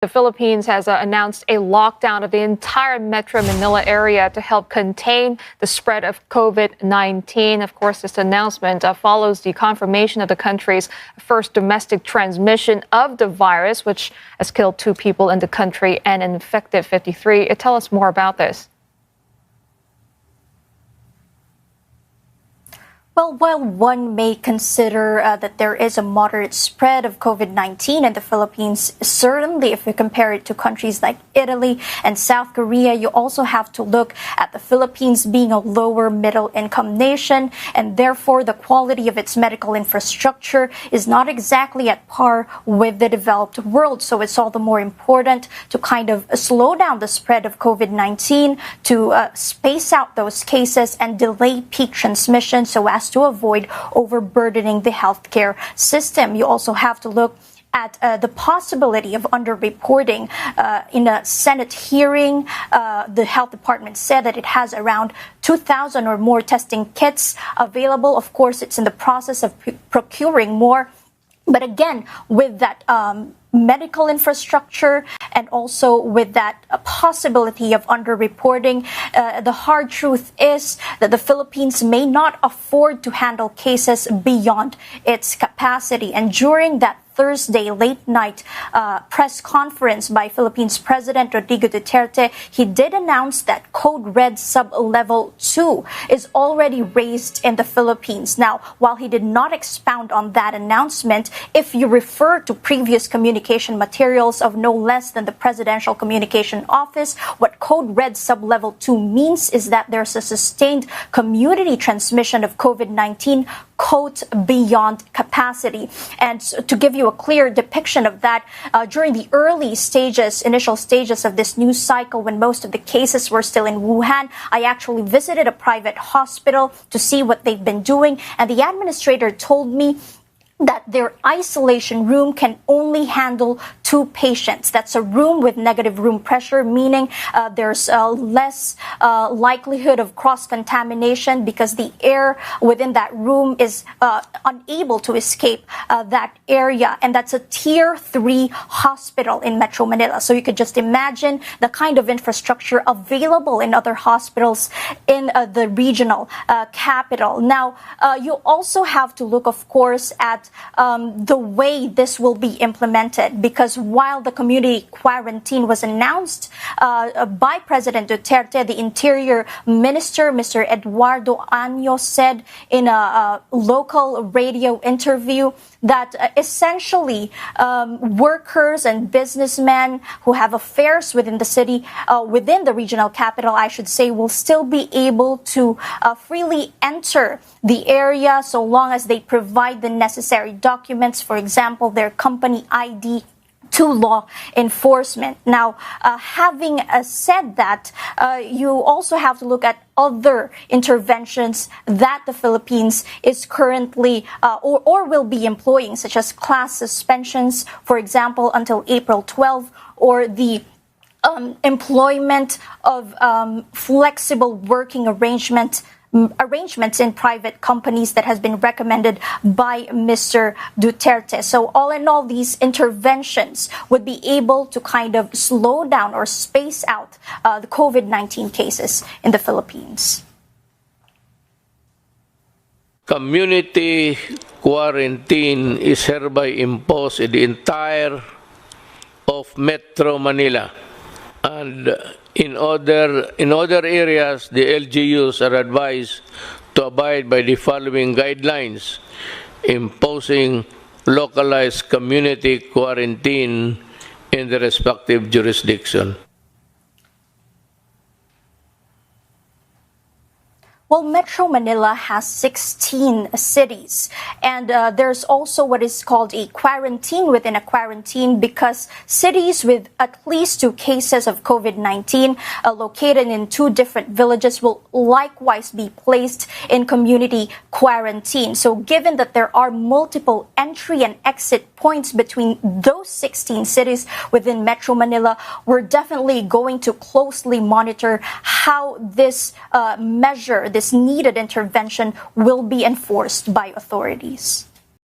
The Philippines has announced a lockdown of the entire Metro Manila area to help contain the spread of COVID-19. Of course, this announcement follows the confirmation of the country's first domestic transmission of the virus, which has killed 2 people in the country and infected 53. Tell us more about this. Well, while one may consider that there is a moderate spread of COVID-19 in the Philippines, certainly if you compare it to countries like Italy and South Korea, you also have to look at the Philippines being a lower middle income nation, and therefore the quality of its medical infrastructure is not exactly at par with the developed world. So it's all the more important to kind of slow down the spread of COVID-19, to space out those cases and delay peak transmission so as to avoid overburdening the healthcare system. You also have to look at the possibility of underreporting. In a Senate hearing, the health department said that it has around 2,000 or more testing kits available. Of course, it's in the process of procuring more. But again, with that medical infrastructure and also with that possibility of underreporting, the hard truth is that the Philippines may not afford to handle cases beyond its capacity. And during that Thursday late night press conference by Philippines President Rodrigo Duterte, he did announce that Code Red Sub-Level 2 is already raised in the Philippines. Now, while he did not expound on that announcement, if you refer to previous communication materials of no less than the Presidential Communication Office, what Code Red Sub-Level 2 means is that there's a sustained community transmission of COVID-19, quote, beyond capacity. And to give you a clear depiction of that, during the initial stages of this news cycle, when most of the cases were still in Wuhan, I actually visited a private hospital to see what they've been doing. And the administrator told me that their isolation room can only handle 2 patients. That's a room with negative room pressure, meaning there's less likelihood of cross-contamination because the air within that room is unable to escape that area. And that's a Tier 3 hospital in Metro Manila. So you could just imagine the kind of infrastructure available in other hospitals in the regional capital. Now, you also have to look, of course, at the way this will be implemented, because while the community quarantine was announced by President Duterte, the Interior Minister, Mr. Eduardo Año, said in a local radio interview that essentially workers and businessmen who have affairs within the city, within the regional capital, I should say, will still be able to freely enter the area so long as they provide the necessary documents, for example, their company ID, to law enforcement. Now, having said that, you also have to look at other interventions that the Philippines is currently or will be employing, such as class suspensions, for example, until April 12, or the employment of flexible working arrangements in private companies that has been recommended by Mr. Duterte. So all in all, these interventions would be able to kind of slow down or space out the COVID-19 cases in the Philippines. Community quarantine is hereby imposed in the entire of Metro Manila, and in other areas, the LGUs are advised to abide by the following guidelines, imposing localized community quarantine in the respective jurisdiction. Well, Metro Manila has 16 cities, and there's also what is called a quarantine within a quarantine, because cities with at least 2 cases of COVID-19 located in 2 different villages will likewise be placed in community quarantine. So given that there are multiple entry and exit points between those 16 cities within Metro Manila, we're definitely going to closely monitor how this measure, this needed intervention, will be enforced by authorities.